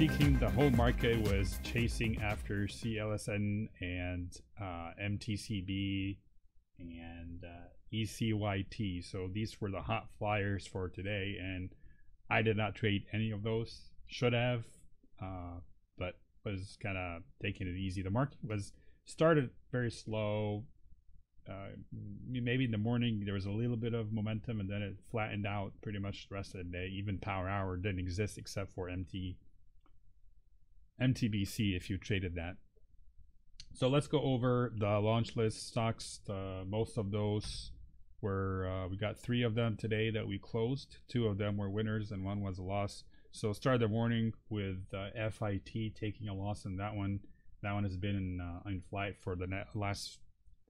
speaking, the whole market was chasing after CLSN and MTCB and ECYT. So these were the hot flyers for today, and I did not trade any of those. Should have, but was kind of taking it easy. The market was started very slow. Maybe in the morning there was a little bit of momentum, and then it flattened out pretty much the rest of the day. Even power hour didn't exist except for MTBC if you traded that. So let's go over the launch list stocks. Most of those were we got 3 of them today that we closed. 2 of them were winners and 1 was a loss. So started the morning with FIT taking a loss in that one. That one has been in flight for the last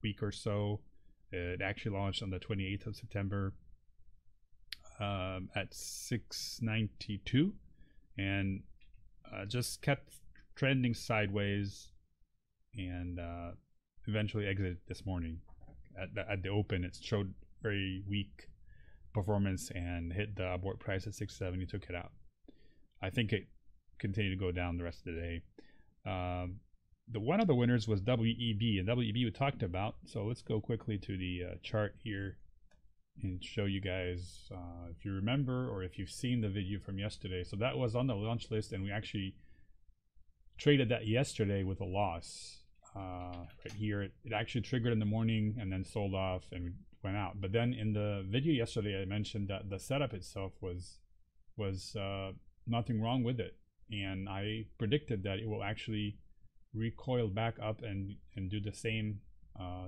week or so. It actually launched on the 28th of September at 692 and just kept trending sideways and eventually exited this morning. At the open, it showed very weak performance and hit the abort price at 670, took it out. I think it continued to go down the rest of the day. One of the winners was WEB, and WEB we talked about. So let's go quickly to the chart here and show you guys if you remember or if you've seen the video from yesterday. So that was on the launch list, and we actually traded that yesterday with a loss. Right here, it actually triggered in the morning and then sold off and went out. But then in the video yesterday, I mentioned that the setup itself was nothing wrong with it, and I predicted that it will actually recoil back up and do the same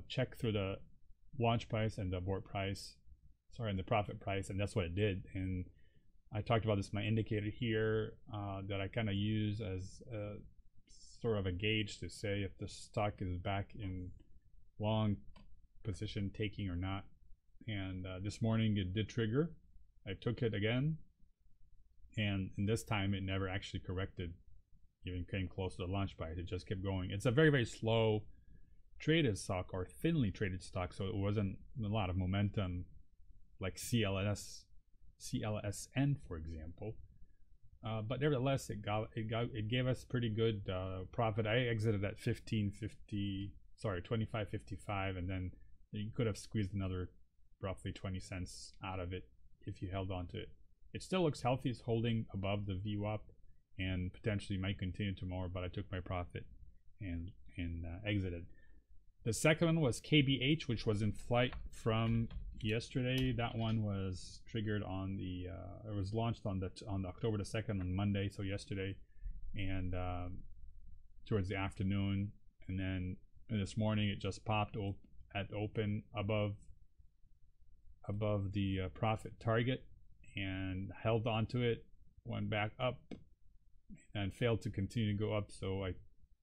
check through the launch price and the abort price, and the profit price, and that's what it did. And I talked about this, my indicator here that I kind of use as a sort of a gauge to say if the stock is back in long position taking or not. And this morning it did trigger. I took it again, and in this time it never actually corrected, even came close to the launch price. It just kept going. It's a very, very slow traded stock, or thinly traded stock, so it wasn't a lot of momentum like CLSN, for example. But nevertheless, it gave us pretty good profit. I exited at 25.55, and then you could have squeezed another roughly 20 cents out of it if you held on to it. It still looks healthy. It's holding above the VWAP and potentially might continue tomorrow, but I took my profit and exited. The second one was KBH, which was in flight from yesterday. That one was triggered on the it was launched on October the 2nd on Monday, so yesterday, and towards the afternoon, and then this morning it just popped at open above the profit target and held onto it, went back up and failed to continue to go up. So I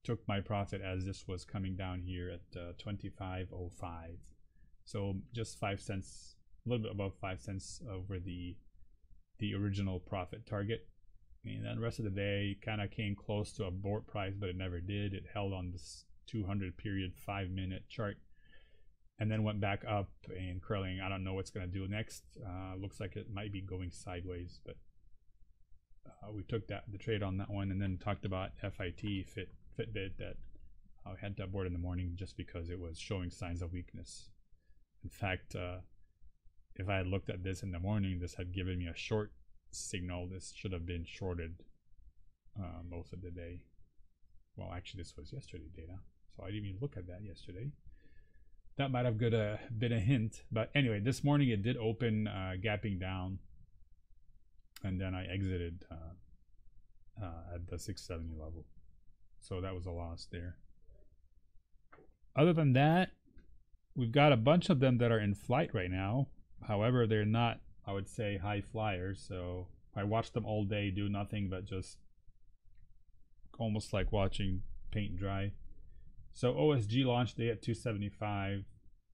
took my profit as this was coming down here at 25.05. So just 5 cents, a little bit above 5 cents over the original profit target. And then the rest of the day kind of came close to a abort price, but it never did. It held on this 200 period 5-minute chart and then went back up and curling. I don't know what's going to do next. Looks like it might be going sideways, but we took the trade on that one, and then talked about Fitbit that I had to abort in the morning just because it was showing signs of weakness. In fact, if I had looked at this in the morning, this had given me a short signal. This should have been shorted most of the day. Well, actually, this was yesterday data, so I didn't even look at that yesterday. That might have been a hint, but anyway, this morning it did open gapping down, and then I exited at the 670 level. So that was a loss there. Other than that, we've got a bunch of them that are in flight right now. However, they're not, I would say, high flyers. So I watched them all day, do nothing but just almost like watching paint dry. So OSG launched day at 275.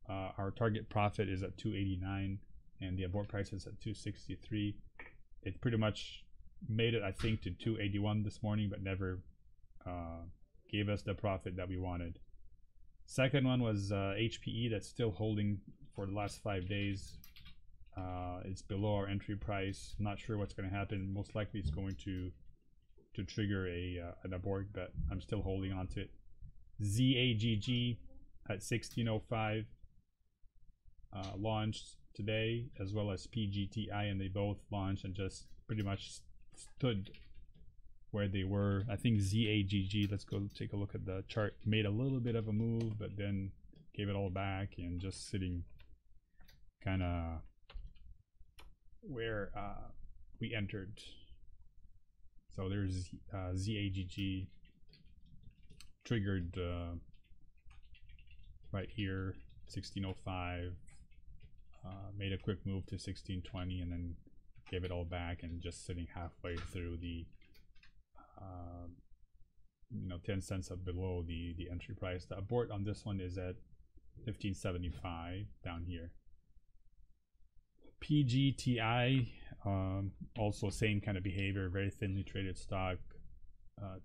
Our target profit is at 289, and the abort price is at 263. It pretty much made it, I think, to 281 this morning, but never gave us the profit that we wanted. Second one was HPE, that's still holding for the last 5 days. It's below our entry price. Not sure what's going to happen. Most likely it's going to to trigger an abort, but I'm still holding on to it. ZAGG at 1605 launched today, as well as PGTI, and they both launched and just pretty much stood where they were. I think ZAGG, let's go take a look at the chart, made a little bit of a move, but then gave it all back and just sitting kind of where we entered. So there's ZAGG triggered right here, 1605, made a quick move to 1620 and then gave it all back and just sitting halfway through the 10 cents up below the entry price. The abort on this one is at 1575 down here. PGTI, also same kind of behavior, very thinly traded stock,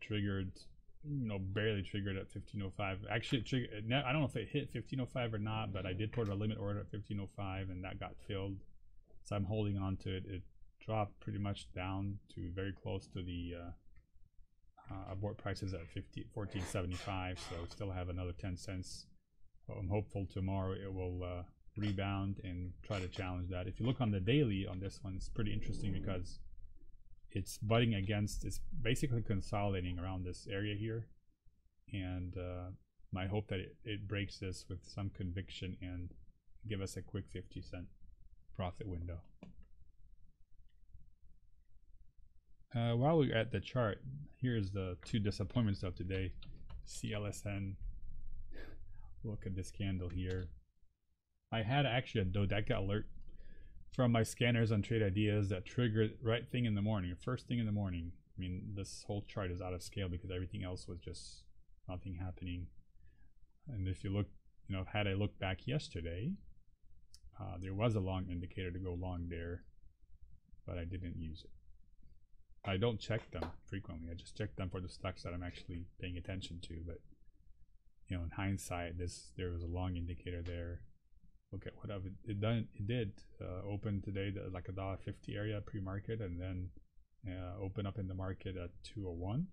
triggered, barely triggered at 1505. Actually, it triggered, I don't know if it hit 1505 or not, but I did put a limit order at 1505 and that got filled. So I'm holding on to it. It dropped pretty much down to very close to the abort prices at 1475, so still have another 10 cents. So I'm hopeful tomorrow it will rebound and try to challenge that. If you look on the daily on this one, it's pretty interesting because it's butting against, it's basically consolidating around this area here, and I hope that it breaks this with some conviction and give us a quick 50-cent profit window. While we're at the chart, here's the two disappointments of today. CLSN, look at this candle here. I had actually a Dodeka alert from my scanners on Trade Ideas that triggered right thing in the morning, first thing in the morning. I mean, this whole chart is out of scale because everything else was just nothing happening. And if you look, had I looked back yesterday, there was a long indicator to go long there, but I didn't use it. I don't check them frequently. I just check them for the stocks that I'm actually paying attention to. But in hindsight, there was a long indicator there. Look at what it done. It did open today like $1.50 area pre-market, and then open up in the market at 201,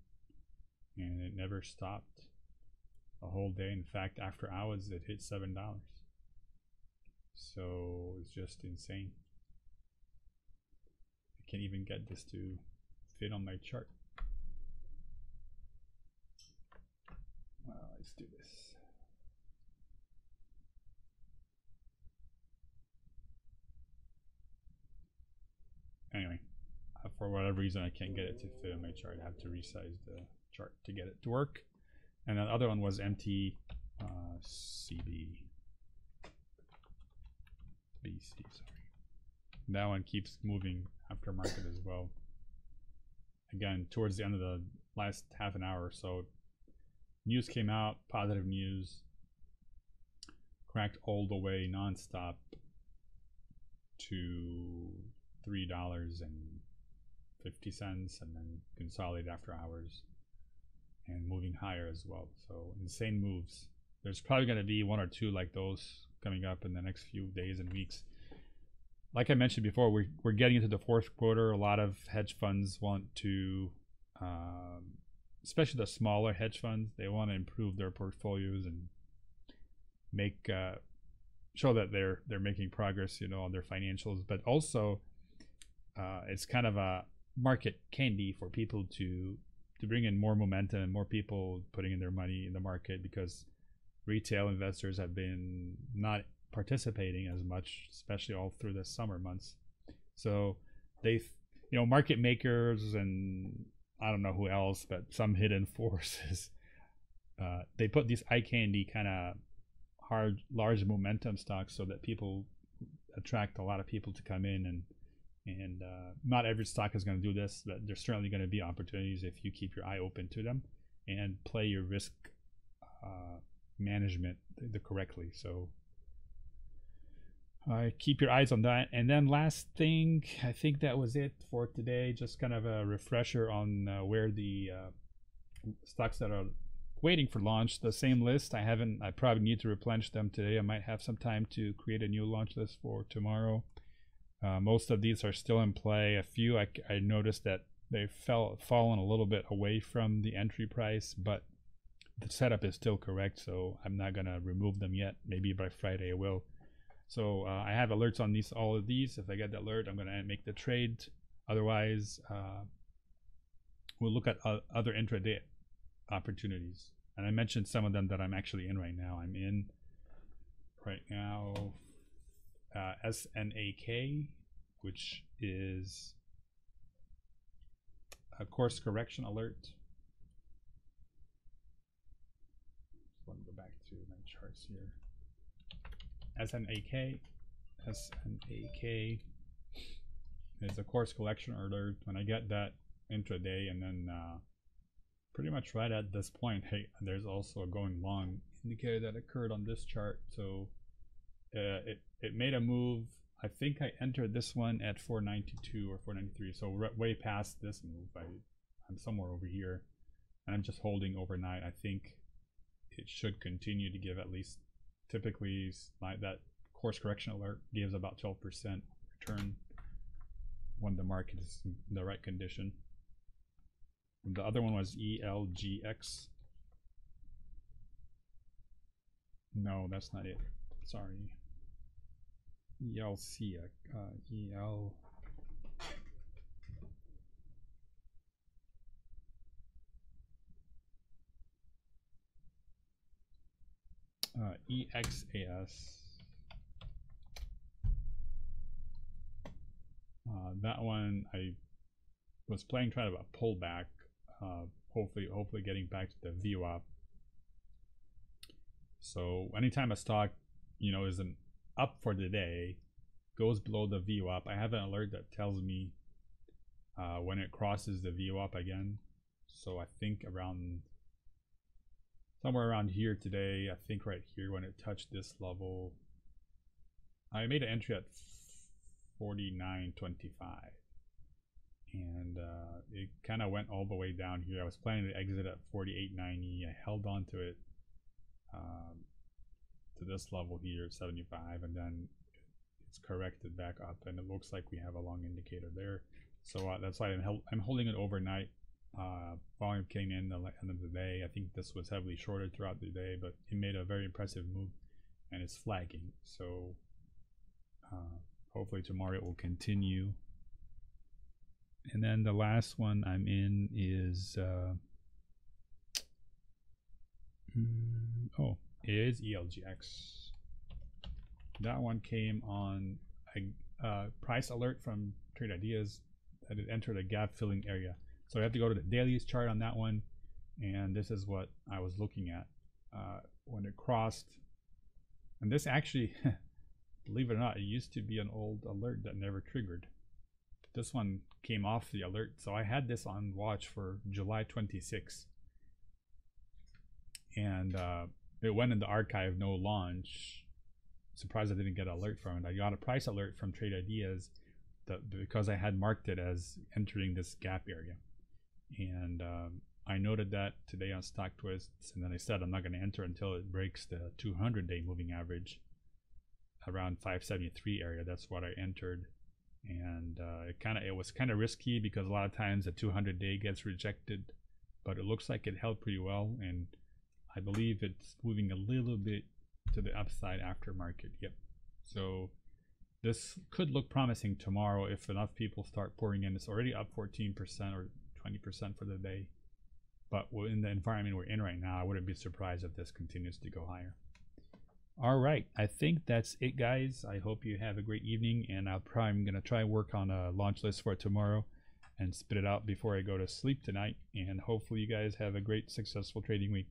and it never stopped the whole day. In fact, after hours, it hit $7. So it's just insane. I can't even get this to fit on my chart. Well, let's do this. Anyway, for whatever reason, I can't get it to fit on my chart. I have to resize the chart to get it to work. And the other one was MTCB. BC, sorry. That one keeps moving after market as well. Again, towards the end of the last half an hour or so, news came out, positive news, cracked all the way nonstop to $3.50, and then consolidated after hours and moving higher as well. So insane moves. There's probably going to be one or two like those coming up in the next few days and weeks. Like I mentioned before, we're getting into the fourth quarter. A lot of hedge funds want to, especially the smaller hedge funds, they want to improve their portfolios and make show that they're making progress, on their financials. But also, it's kind of a market candy for people to bring in more momentum and more people putting in their money in the market, because retail investors have been not participating as much, especially all through the summer months. So they, market makers and I don't know who else, but some hidden forces, they put these eye candy kind of large momentum stocks so that people attract a lot of people to come in, and not every stock is going to do this, but there's certainly going to be opportunities if you keep your eye open to them and play your risk management correctly. So keep your eyes on that. And then last thing, I think that was it for today. Just kind of a refresher on where the stocks that are waiting for launch. The same list. I probably need to replenish them today. I might have some time to create a new launch list for tomorrow. Most of these are still in play. A few I noticed that they've fallen a little bit away from the entry price, but the setup is still correct, so I'm not gonna remove them yet. Maybe by Friday I will. So I have alerts on all of these. If I get the alert, I'm gonna make the trade. Otherwise, we'll look at other intraday opportunities. And I mentioned some of them that I'm actually in right now. I'm in right now SNAK, which is a course correction alert. Let me go back to my charts here. SNAK is a course collection alert. When I get that intraday, and then pretty much right at this point, hey, there's also a going long indicator that occurred on this chart. So it made a move. I think I entered this one at 492 or 493, so way past this move. I'm somewhere over here, and I'm just holding overnight. I think it should continue to give at least, typically that course correction alert gives about 12% return when the market is in the right condition. And the other one was ELGX. No, that's not it. Sorry. ELC, EL. EXAS. That one I was playing trying to pull back. Hopefully getting back to the VWAP. So anytime a stock, is an up for the day, goes below the VWAP, I have an alert that tells me when it crosses the VWAP again. So I think somewhere around here today, I think right here when it touched this level, I made an entry at 49.25, and it kind of went all the way down here. I was planning to exit at 48.90. I held on to it to this level here at 75, and then it's corrected back up, and it looks like we have a long indicator there. So that's why I'm holding it overnight. Volume came in the end of the day. I think this was heavily shorted throughout the day, but it made a very impressive move, and it's flagging. So hopefully tomorrow it will continue. And then the last one I'm in is is ELGX. That one came on a price alert from Trade Ideas that it entered a gap filling area. So I have to go to the dailies chart on that one, and this is what I was looking at when it crossed. And this actually, believe it or not, it used to be an old alert that never triggered. This one came off the alert, so I had this on watch for July 26, and it went in the archive, no launch. Surprised I didn't get an alert from it. I got a price alert from Trade Ideas because I had marked it as entering this gap area, and I noted that today on Stock Twists, and then I said I'm not going to enter until it breaks the 200-day moving average around 573 area. That's what I entered, and it was kind of risky because a lot of times the 200-day gets rejected, but it looks like it held pretty well, and I believe it's moving a little bit to the upside after market. Yep. So this could look promising tomorrow if enough people start pouring in. It's already up 14% or 20% for the day, but in the environment we're in right now, I wouldn't be surprised if this continues to go higher. All right, I think that's it, guys. I hope you have a great evening, and I'm gonna try work on a launch list for tomorrow and spit it out before I go to sleep tonight, and hopefully you guys have a great successful trading week.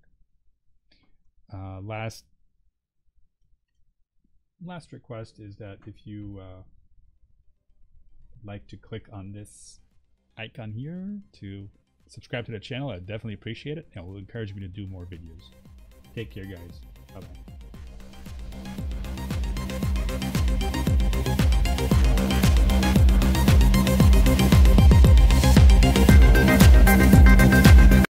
Last request is that if you like to click on this icon here to subscribe to the channel, I'd definitely appreciate it, and it will encourage me to do more videos. Take care, guys. Bye-bye.